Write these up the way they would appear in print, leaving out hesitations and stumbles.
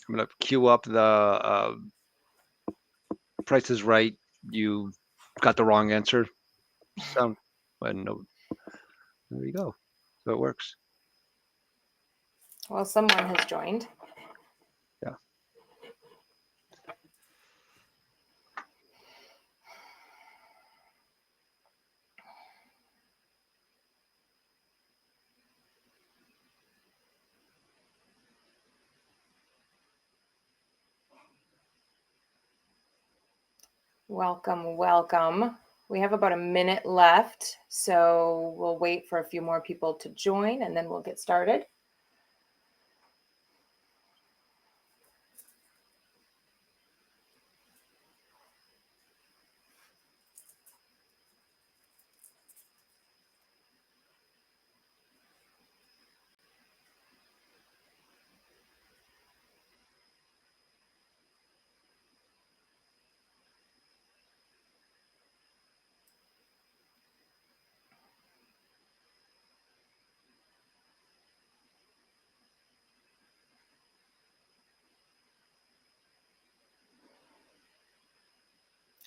I'm going to queue up the Price is Right. You got the wrong answer. So, no, there you go. So it works. Well, someone has joined. Yeah. Welcome, welcome. We have about a minute left, so we'll wait for a few more people to join and then we'll get started.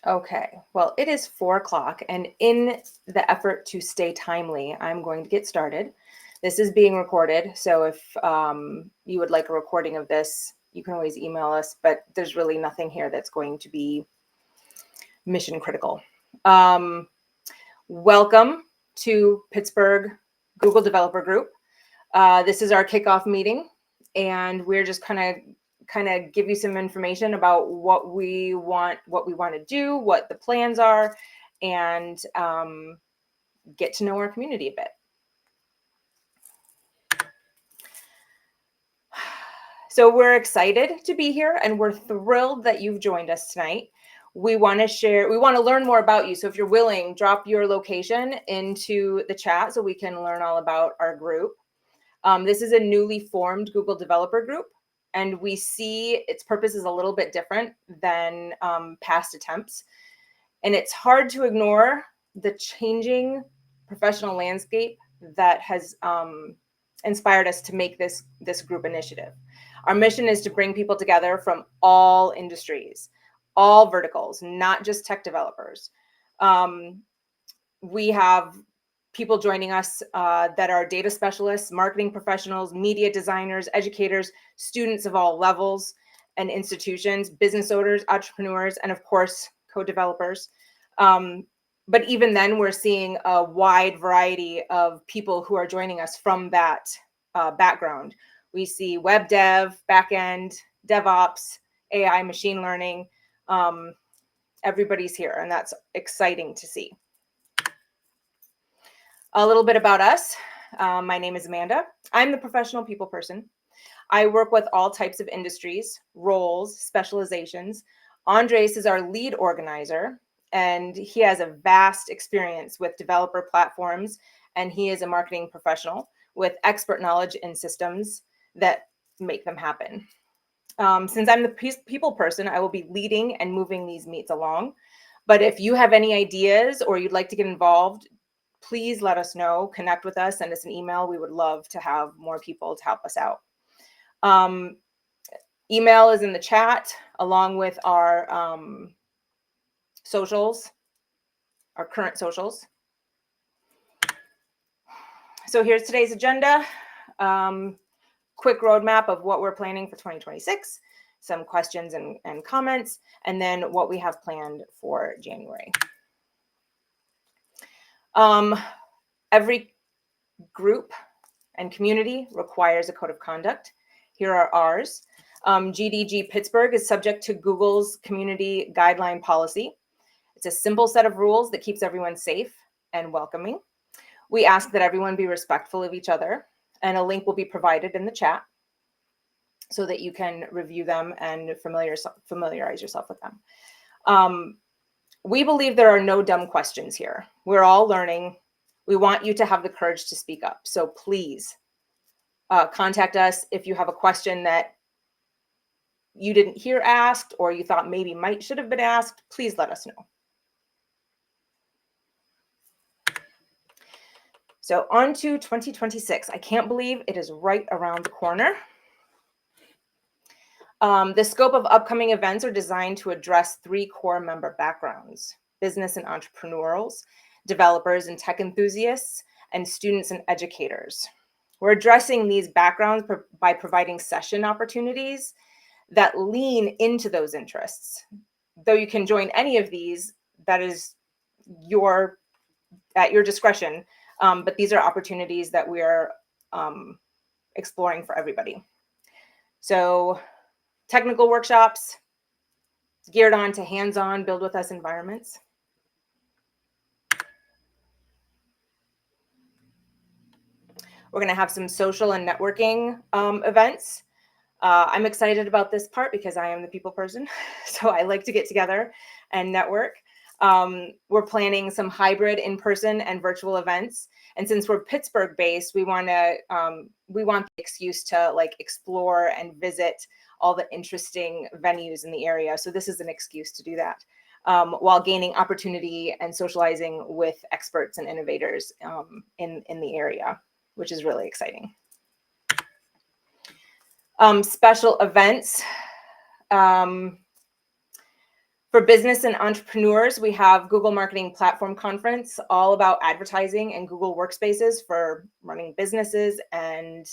Okay, well, it is 4 o'clock, and in the effort to stay timely, I'm going to get started. This is being recorded, so if you would like a recording of this, you can always email us, but there's really nothing here that's going to be mission critical. Welcome to Pittsburgh Google Developer Group. This is our kickoff meeting, and we're just kind of give you some information about what we want to do, what the plans are, and get to know our community a bit. So we're excited to be here, and we're thrilled that you've joined us tonight. We want to learn more about you. So if you're willing, drop your location into the chat so we can learn all about our group. This is a newly formed Google Developer Group, and we see its purpose is a little bit different than past attempts. And it's hard to ignore the changing professional landscape that has inspired us to make this group initiative. Our mission is to bring people together from all industries, all verticals, not just tech developers. We have people joining us that are data specialists, marketing professionals, media designers, educators, students of all levels and institutions, business owners, entrepreneurs, and of course, co-developers. But even then, we're seeing a wide variety of people who are joining us from that background. We see web dev, backend, DevOps, AI, machine learning. Everybody's here, and that's exciting to see. A little bit about us. My name is Amanda. I'm the professional people person. I work with all types of industries, roles, specializations. Andres is our lead organizer, and he has a vast experience with developer platforms, and he is a marketing professional with expert knowledge in systems that make them happen. Since I'm the people person, I will be leading and moving these meets along. But if you have any ideas or you'd like to get involved, please let us know, connect with us, send us an email. We would love to have more people to help us out. Email is in the chat along with our socials, our current socials. So here's today's agenda. Quick roadmap of what we're planning for 2026, some questions and comments, and then what we have planned for January. Every group and community requires a code of conduct. Here are ours. GDG Pittsburgh is subject to Google's community guideline policy. It's a simple set of rules that keeps everyone safe and welcoming. We ask that everyone be respectful of each other, and a link will be provided in the chat so that you can review them and familiarize yourself with them. We believe there are no dumb questions here. We're all learning. We want you to have the courage to speak up. So please contact us if you have a question that you didn't hear asked or you thought maybe should have been asked. Please let us know. So on to 2026. I can't believe it is right around the corner. The scope of upcoming events are designed to address 3 core member backgrounds: business and entrepreneurials, developers and tech enthusiasts, and students and educators. We're addressing these backgrounds by providing session opportunities that lean into those interests. Though you can join any of these, that is at your discretion, but these are opportunities that we are exploring for everybody. So technical workshops geared on to hands-on build with us environments. We're going to have some social and networking events. I'm excited about this part because I am the people person, so I like to get together and network. We're planning some hybrid in-person and virtual events, and since we're Pittsburgh based, we want the excuse to like explore and visit all the interesting venues in the area. So this is an excuse to do that, while gaining opportunity and socializing with experts and innovators in the area, which is really exciting. Special events. For business and entrepreneurs, we have Google Marketing Platform Conference, all about advertising and Google Workspaces for running businesses and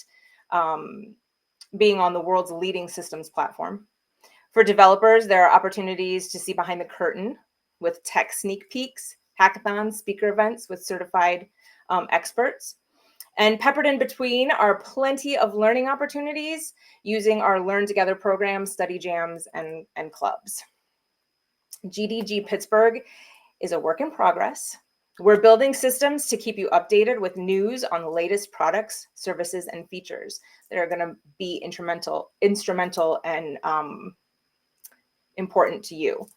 being on the world's leading systems platform. For developers, there are opportunities to see behind the curtain with tech sneak peeks, hackathons, speaker events with certified experts. And peppered in between are plenty of learning opportunities using our Learn Together program, study jams, and clubs. GDG Pittsburgh is a work in progress. We're building systems to keep you updated with news on the latest products, services, and features that are going to be instrumental and important to you.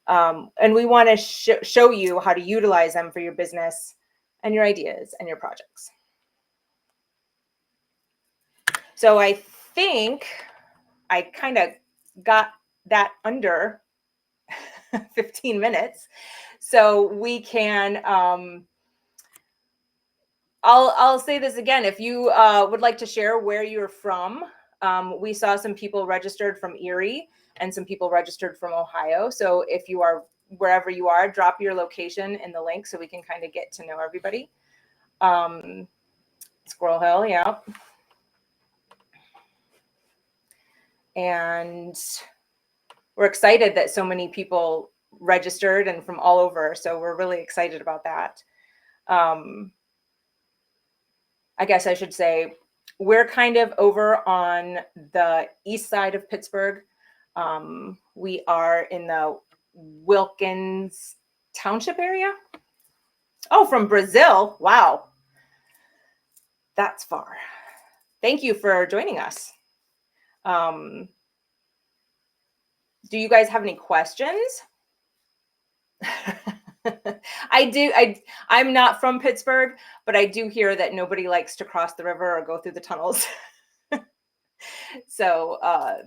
And we want to show you how to utilize them for your business and your ideas and your projects. So I think I kind of got that under 15 minutes. So we can, I'll say this again. If you would like to share where you're from, we saw some people registered from Erie and some people registered from Ohio. So if you are wherever you are, drop your location in the link so we can kind of get to know everybody. Squirrel Hill, yeah. And we're excited that so many people registered and from all over. So we're really excited about that. I guess I should say we're kind of over on the east side of Pittsburgh. We are in the Wilkins Township area. Oh, from Brazil. Wow. That's far. Thank you for joining us. Do you guys have any questions? I'm not from Pittsburgh, but I do hear that nobody likes to cross the river or go through the tunnels. So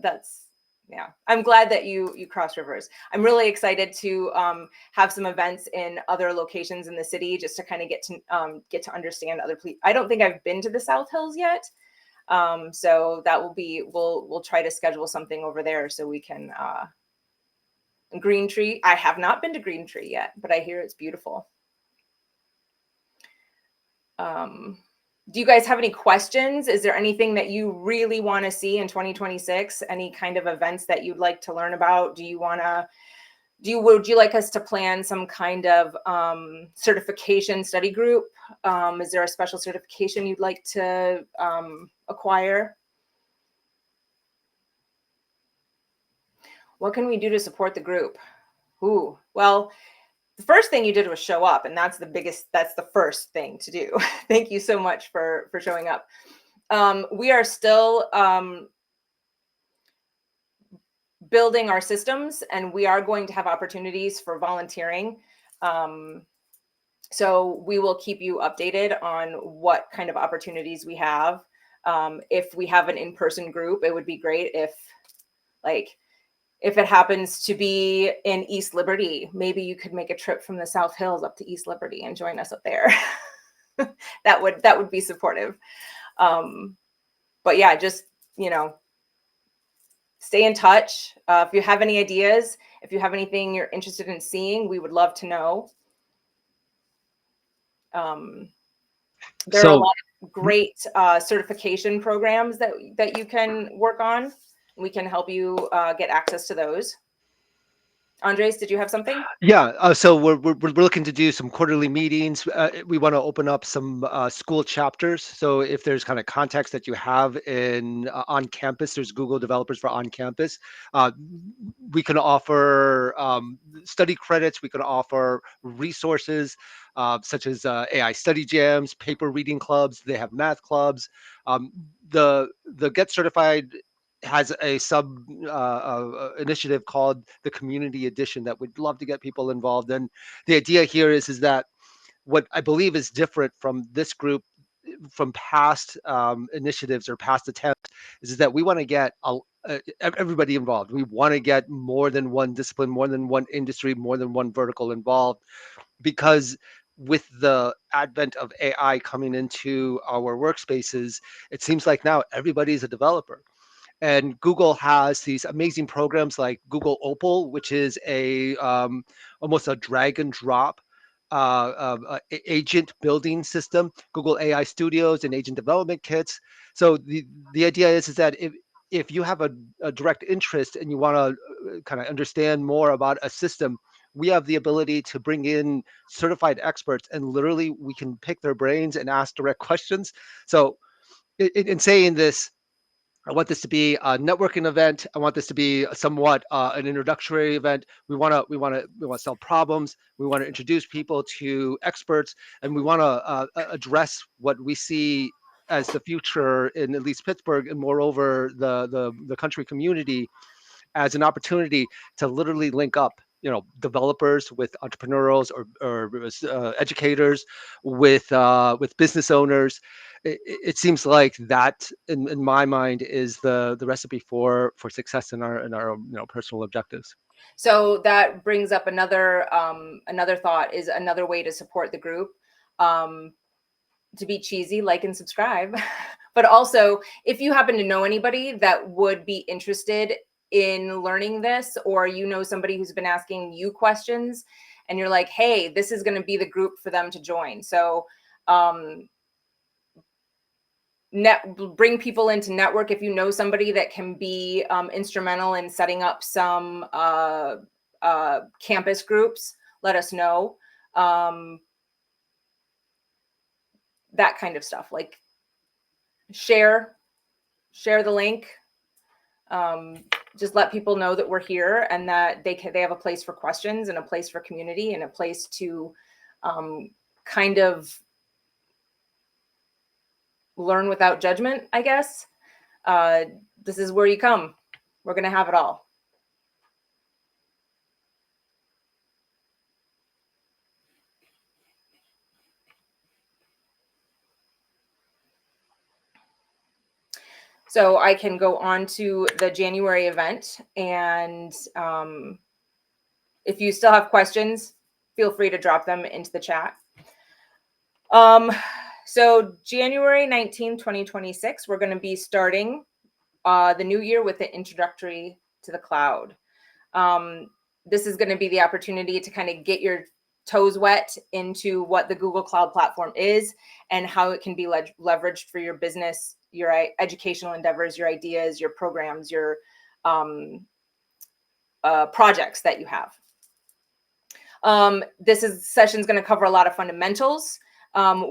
that's, yeah, I'm glad that you cross rivers. I'm really excited to have some events in other locations in the city just to kind of get to understand other people. I don't think I've been to the South Hills yet. So that will be, we'll try to schedule something over there so we can, Green Tree. I have not been to Green Tree yet, but I hear it's beautiful. Do you guys have any questions? Is there anything that you really want to see in 2026? Any kind of events that you'd like to learn about? Would you like us to plan some kind of certification study group? Is there a special certification you'd like to acquire? What can we do to support the group? Ooh, well, the first thing you did was show up, and that's the first thing to do. Thank you so much for showing up. We are still building our systems, and we are going to have opportunities for volunteering. So we will keep you updated on what kind of opportunities we have. If we have an in-person group, it would be great if it happens to be in East Liberty, maybe you could make a trip from the South Hills up to East Liberty and join us up there. That would be supportive. But yeah, just, stay in touch. If you have any ideas, if you have anything you're interested in seeing, we would love to know. There are a lot of great certification programs that you can work on. We can help you get access to those. Andres, did you have something? Yeah, so we're looking to do some quarterly meetings. We want to open up some school chapters. So if there's kind of context that you have in on campus, there's Google developers for on campus. Uh, we can offer study credits. We can offer resources such as AI study jams, paper reading clubs. They have math clubs. The Get Certified has a sub initiative called the Community Edition that we'd love to get people involved in. The idea here is that what I believe is different from this group, from past initiatives or past attempts, is that we want to get everybody involved. We want to get more than one discipline, more than one industry, more than one vertical involved, because with the advent of AI coming into our workspaces, it seems like now everybody's a developer. And Google has these amazing programs like Google Opal, which is a almost a drag and drop agent building system. Google AI Studios and agent development kits. So the idea is that if you have a direct interest and you want to kind of understand more about a system, we have the ability to bring in certified experts, and literally we can pick their brains and ask direct questions. So in saying this, I want this to be a networking event. I want this to be somewhat an introductory event. We want to solve problems. We want to introduce people to experts, and we want to address what we see as the future in at least Pittsburgh, and moreover the country community, as an opportunity to literally link up, developers with entrepreneurs, or educators with business owners. It seems like that, in my mind, is the recipe for success in our personal objectives. So that brings up another thought, is another way to support the group. To be cheesy, like and subscribe. But also, if you happen to know anybody that would be interested in learning this, or somebody who's been asking you questions and you're like, hey, this is going to be the group for them to join. So bring people into network. If you know somebody that can be instrumental in setting up some campus groups, let us know. That kind of stuff, like share the link. Just let people know that we're here and that they have a place for questions, and a place for community, and a place to kind of learn without judgment, I guess. This is where you come. We're going to have it all. So I can go on to the January event, and if you still have questions, feel free to drop them into the chat. So January 19, 2026, we're going to be starting the new year with an introductory to the cloud. This is going to be the opportunity to kind of get your toes wet into what the Google Cloud Platform is and how it can be leveraged for your business, your educational endeavors, your ideas, your programs, your projects that you have. This session is going to cover a lot of fundamentals.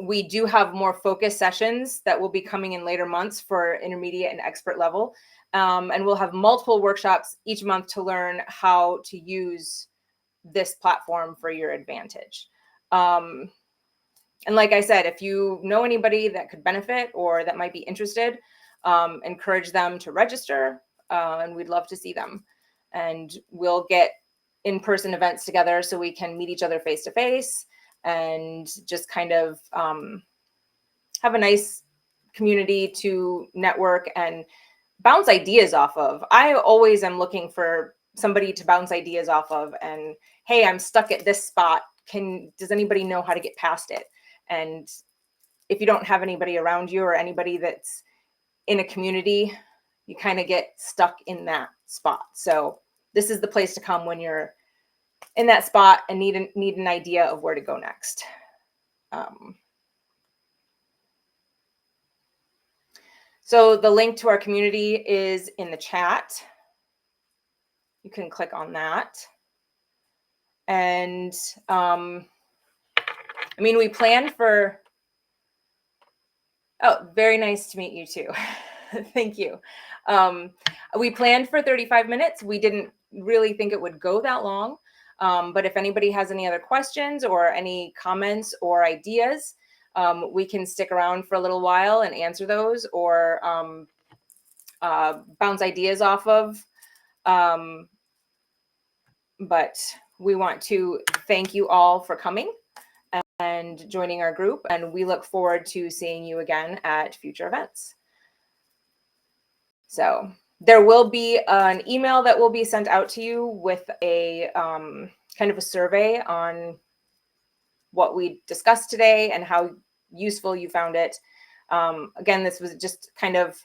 We do have more focused sessions that will be coming in later months for intermediate and expert level. And we'll have multiple workshops each month to learn how to use this platform for your advantage. And like I said, if you know anybody that could benefit or that might be interested, encourage them to register, and we'd love to see them. And we'll get in-person events together so we can meet each other face to face and just kind of have a nice community to network and bounce ideas off of. I always am looking for somebody to bounce ideas off of, and hey, I'm stuck at this spot. Does anybody know how to get past it? And if you don't have anybody around you or anybody that's in a community, you kind of get stuck in that. spot. So this is the place to come when you're in that spot and need an idea of where to go next. So the link to our community is in the chat. You can click on that. And I mean, we planned for, oh, very nice to meet you too. Thank you. We planned for 35 minutes. We didn't really think it would go that long. But if anybody has any other questions or any comments or ideas, we can stick around for a little while and answer those, or bounce ideas off of. But we want to thank you all for coming and joining our group, and we look forward to seeing you again at future events. So there will be an email that will be sent out to you with a kind of a survey on what we discussed today and how useful you found it. Again, this was just kind of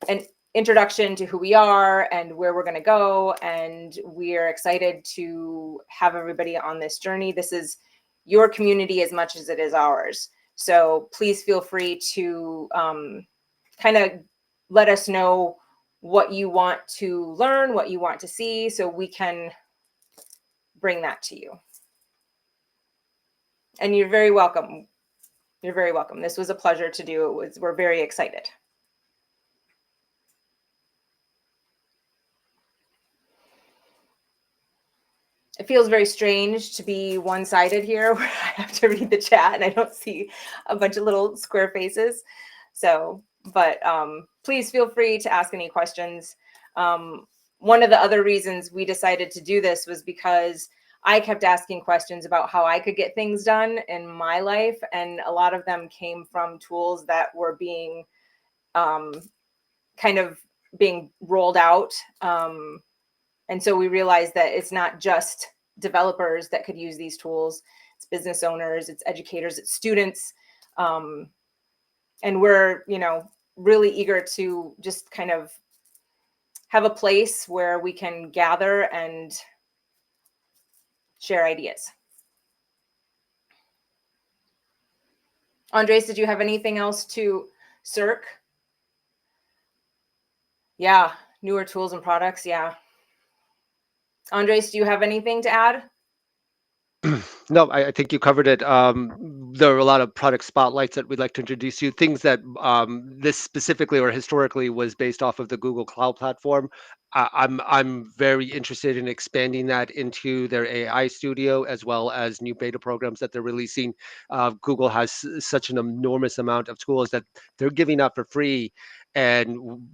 an introduction to who we are and where we're going to go, and we're excited to have everybody on this journey. This is your community as much as it is ours. So please feel free to kind of let us know what you want to learn, what you want to see, so we can bring that to you. And you're very welcome. You're very welcome. This was a pleasure to do. We're very excited. It feels very strange to be one-sided here, where I have to read the chat and I don't see a bunch of little square faces. So, but please feel free to ask any questions. One of the other reasons we decided to do this was because I kept asking questions about how I could get things done in my life, and a lot of them came from tools that were being kind of being rolled out. And so we realized that it's not just developers that could use these tools. It's business owners, it's educators, it's students. And we're, really eager to just kind of have a place where we can gather and share ideas. Andres, did you have anything else to Circ? Yeah, newer tools and products, yeah. Andres, do you have anything to add? No, I think you covered it. There are a lot of product spotlights that we'd like to introduce you. Things that this specifically or historically was based off of the Google Cloud platform. I'm very interested in expanding that into their AI studio, as well as new beta programs that they're releasing. Google has such an enormous amount of tools that they're giving out for free, and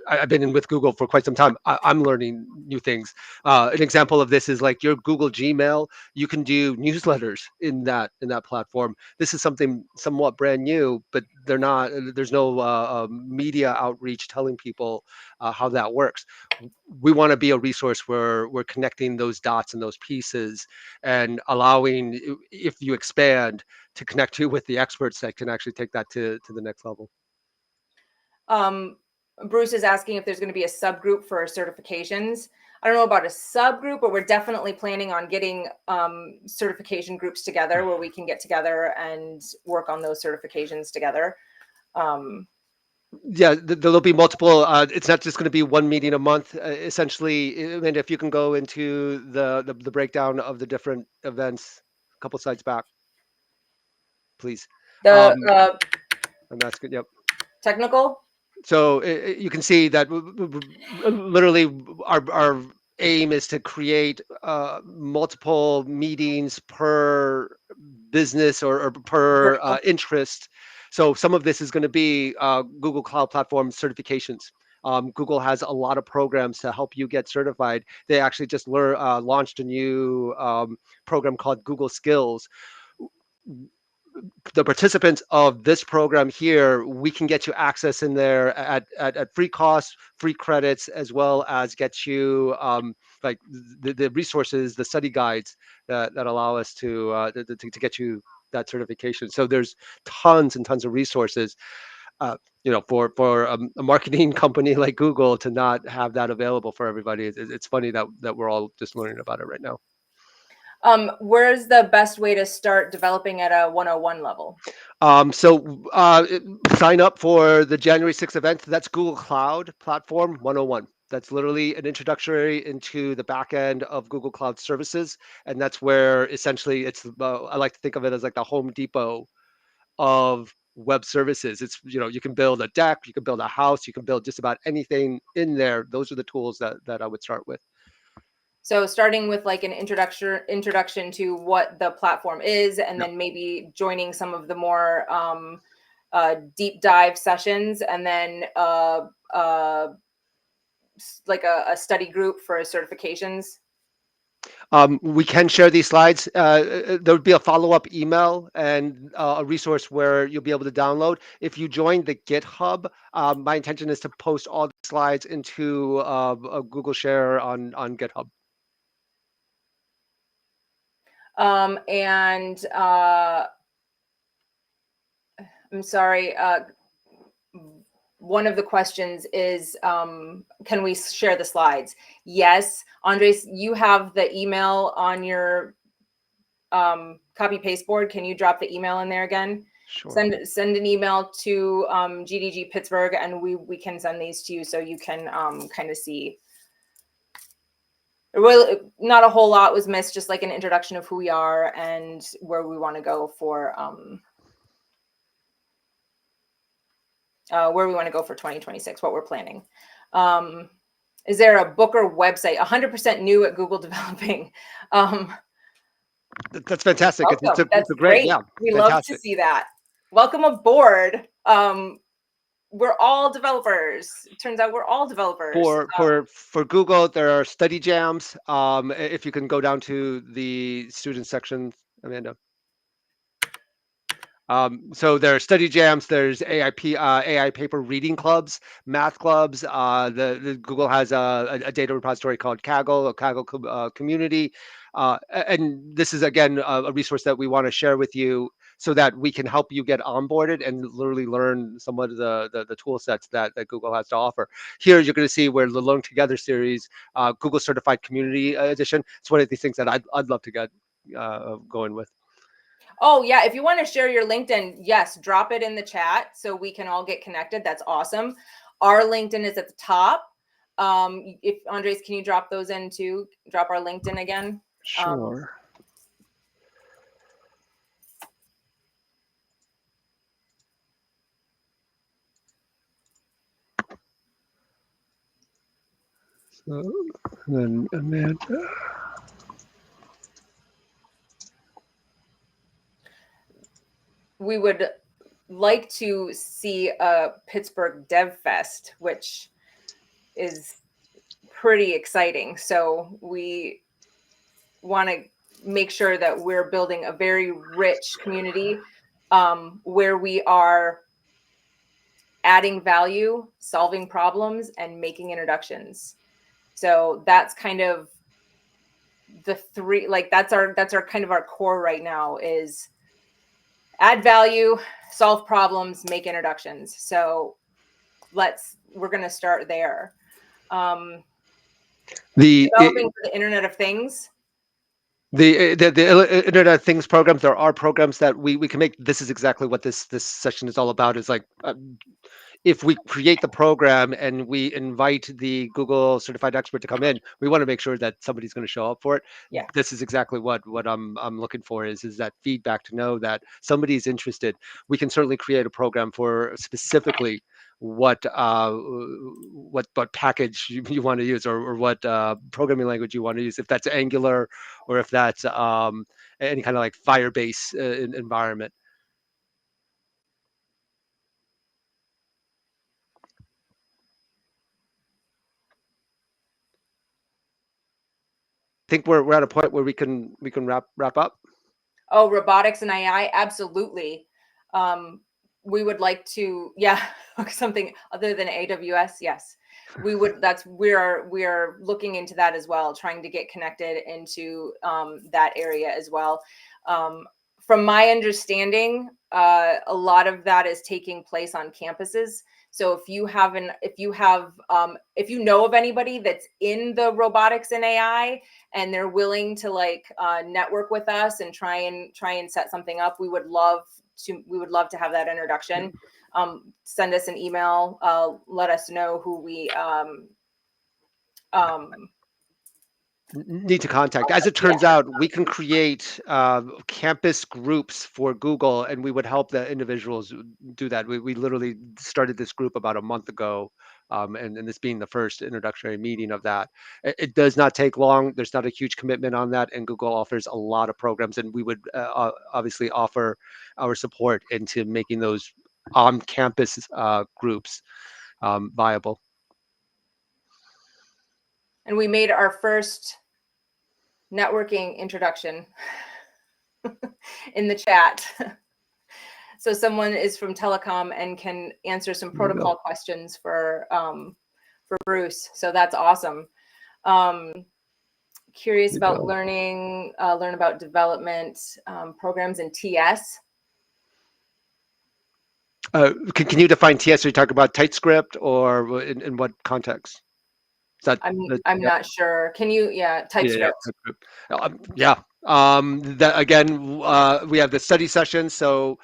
I've been in with Google for quite some time. I'm learning new things. An example of this is like your Google Gmail. You can do newsletters in that platform. This is something somewhat brand new, but there's no media outreach telling people how that works. We want to be a resource where we're connecting those dots and those pieces, and allowing, if you expand, to connect you with the experts that can actually take that to the next level. Bruce is asking if there's going to be a subgroup for certifications. I don't know about a subgroup, but we're definitely planning on getting certification groups together where we can get together and work on those certifications together. Yeah, there'll be multiple. It's not just going to be one meeting a month. Essentially, and if you can go into the breakdown of the different events, a couple slides back, please. The I'm asking. Yep. technical. So you can see that literally our aim is to create multiple meetings per business or per interest. So some of this is going to be Google Cloud Platform certifications. Google has a lot of programs to help you get certified. They actually just launched a new program called Google Skills. The participants of this program here, we can get you access in there at free cost, free credits, as well as get you like the resources, the study guides that allow us to get you that certification. So there's tons and tons of resources. For a marketing company like Google to not have that available for everybody, it's funny that we're all just learning about it right now. Where's the best way to start developing at a 101 level? Sign up for the January 6th event. That's Google Cloud Platform 101. That's literally an introductory into the back end of Google Cloud services. And that's where essentially I like to think of it as like the Home Depot of web services. You can build a deck, you can build a house, you can build just about anything in there. Those are the tools that I would start with. So starting with like an introduction to what the platform is, and then maybe joining some of the more deep dive sessions, and then like a study group for certifications. We can share these slides. There would be a follow-up email and a resource where you'll be able to download. If you join the GitHub, my intention is to post all the slides into a Google Share on GitHub. And I'm sorry. One of the questions is, can we share the slides? Yes. Andres, you have the email on your copy paste board. Can you drop the email in there again? Sure. Send an email to GDG Pittsburgh, and we can send these to you so you can kind of see. Really, not a whole lot was missed, just like an introduction of who we are and where we want to go for 2026, what we're planning. Is there a book or website? 100% new at Google Developing. That's fantastic. Welcome. It's a great. Yeah, we fantastic. love to see that. Welcome aboard. We're all developers. It turns out we're all developers. For Google, there are study jams. If you can go down to the student section, Amanda. So there are study jams. There's AI paper reading clubs, math clubs. The Google has a data repository called Kaggle, a Kaggle community, and this is again a resource that we want to share with you so that we can help you get onboarded and literally learn some of the tool sets that Google has to offer. Here you're going to see where the Learn Together series, Google Certified Community Edition. It's one of these things that I'd love to get going with. Oh yeah, if you want to share your LinkedIn, yes, drop it in the chat so we can all get connected. That's awesome. Our LinkedIn is at the top. If Andres, can you drop those in too? Drop our LinkedIn again. Sure. So then Amanda. We would like to see a Pittsburgh Dev Fest, which is pretty exciting. So we want to make sure that we're building a very rich community where we are adding value, solving problems, and making introductions. So that's kind of the three, like that's our kind of our core right now is add value, solve problems, make introductions. So we're going to start there. Developing for the Internet of Things. The Internet of Things programs, there are programs that we can make. This is exactly what this session is all about, is like if we create the program and we invite the Google certified expert to come in, we want to make sure that somebody's going to show up for it. Yeah. This is exactly what I'm looking for is that feedback to know that somebody's interested. We can certainly create a program for specifically what package you want to use or what programming language you want to use, if that's Angular or if that's any kind of like Firebase environment. I think we're at a point where we can wrap up. Oh, robotics and AI, absolutely. We would like to, something other than AWS. Yes, we would. We are looking into that as well, trying to get connected into that area as well. from my understanding, a lot of that is taking place on campuses. So if you know of anybody that's in the robotics and AI and they're willing to like network with us and try and set something up, we would love to have that introduction. Send us an email, let us know who we need to contact. As it turns out, we can create campus groups for Google, and we would help the individuals do that. We literally started this group about a month ago, and this being the first introductory meeting of that. It does not take long. There's not a huge commitment on that, and Google offers a lot of programs, and we would obviously offer our support into making those on-campus groups viable. And we made our first networking introduction in the chat. So someone is from telecom and can answer some protocol questions for Bruce. So that's awesome. Curious about learn about development programs in TS. Can you define TS? Are you talking about TypeScript, or in what context? I'm not sure. Can you? Yeah, TypeScript. Yeah. That again, we have the study session. So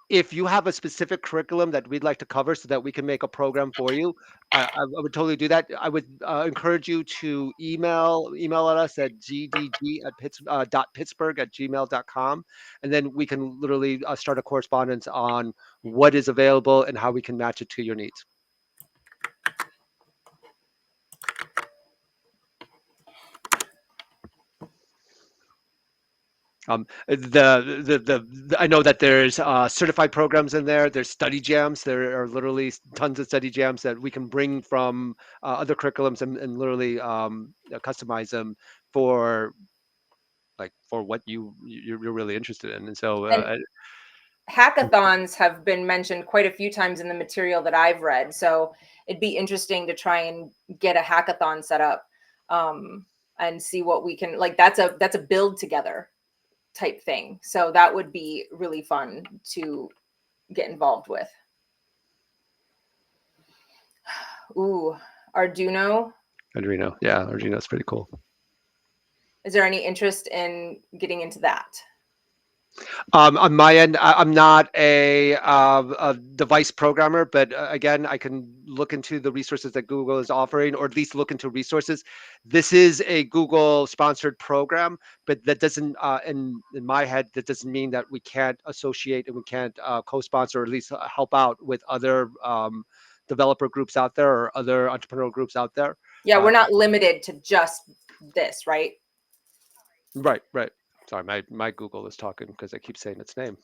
if you have a specific curriculum that we'd like to cover so that we can make a program for you, I would totally do that. I would encourage you to email at us at gdg.pittsburgh@gmail.com, and then we can literally start a correspondence on what is available and how we can match it to your needs. I know that there's certified programs in there. There's study jams. There are literally tons of study jams that we can bring from other curriculums and literally customize them for what you're really interested in. And so hackathons have been mentioned quite a few times in the material that I've read. So it'd be interesting to try and get a hackathon set up and see what we can, like, that's a build together type thing. So that would be really fun to get involved with. Ooh, Arduino. Yeah, Arduino is pretty cool. Is there any interest in getting into that? On my end, I'm not a device programmer, but again, I can look into the resources that Google is offering, or at least look into resources. This is a Google-sponsored program, but that doesn't, in my head, that doesn't mean that we can't associate and we can't co-sponsor, or at least help out with other developer groups out there or other entrepreneurial groups out there. Yeah, we're not limited to just this, right? Right. Sorry, my Google is talking because I keep saying its name.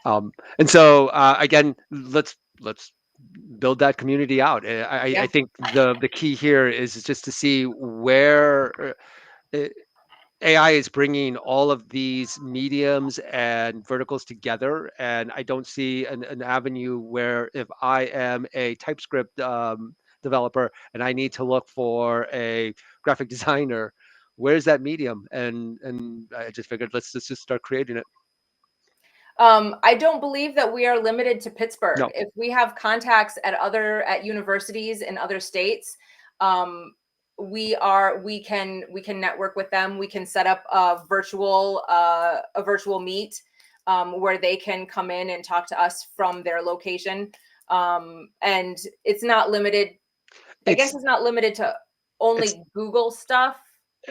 And so again, let's build that community out. I think the key here is just to see where AI is bringing all of these mediums and verticals together, and I don't see an avenue where if I am a TypeScript developer and I need to look for a graphic designer, where's that medium? And I just figured let's just start creating it. I don't believe that we are limited to Pittsburgh. No. If we have contacts at universities in other states, we can network with them. We can set up a virtual meet where they can come in and talk to us from their location. And it's not limited. I guess it's not limited to only Google stuff.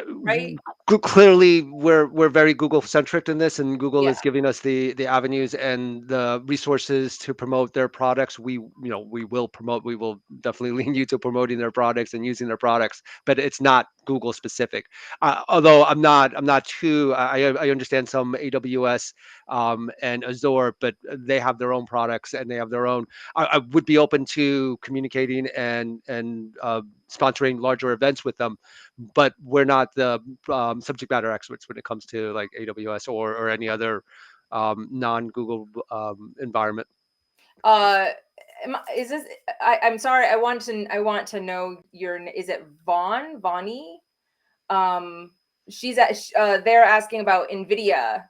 Right. Clearly, we're very Google centric in this, and Google is giving us the avenues and the resources to promote their products. We will promote. We will definitely lean you to promoting their products and using their products, but it's not Google specific. Although I'm not too. I understand some AWS and Azure, but they have their own products and they have their own. I would be open to communicating and sponsoring larger events with them, but we're not the subject matter experts when it comes to like AWS or any other non-Google environment. Is this? I'm sorry. I want to know your. Is it Vonnie? they're asking about NVIDIA,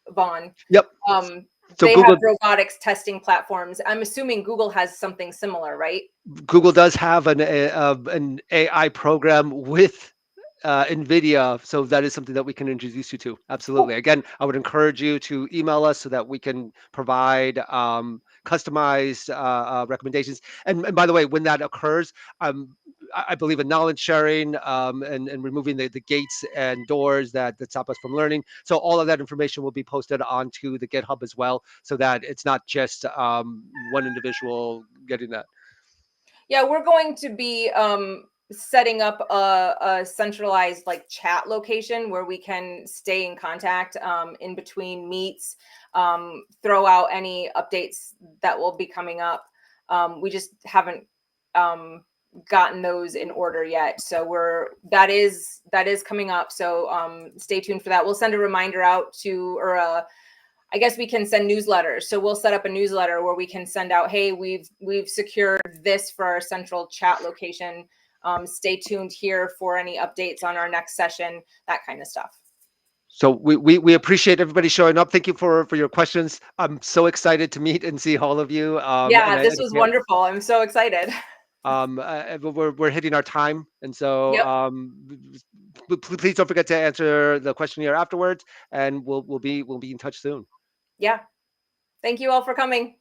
Vaughn. Yep. So They Google have robotics testing platforms. I'm assuming Google has something similar, right? Google does have an AI program with NVIDIA, so that is something that we can introduce you to. Absolutely. Cool. Again, I would encourage you to email us so that we can provide customized recommendations. And by the way, when that occurs, I believe in knowledge sharing and removing the gates and doors that stop us from learning. So all of that information will be posted onto the GitHub as well, so that it's not just one individual getting that. Yeah, we're going to be setting up a centralized like chat location where we can stay in contact in between meets, throw out any updates that will be coming up. We just haven't gotten those in order yet, so that is coming up. So stay tuned for that. We'll send a reminder out to, or I guess we can send newsletters. So we'll set up a newsletter where we can send out, hey, we've secured this for our central chat location. Stay tuned here for any updates on our next session, that kind of stuff. So we appreciate everybody showing up. Thank you for your questions. I'm so excited to meet and see all of you. Yeah, this was wonderful. I'm so excited. We're hitting our time, and so Yep. please don't forget to answer the questionnaire afterwards, and we'll be in touch soon. Yeah. Thank you all for coming.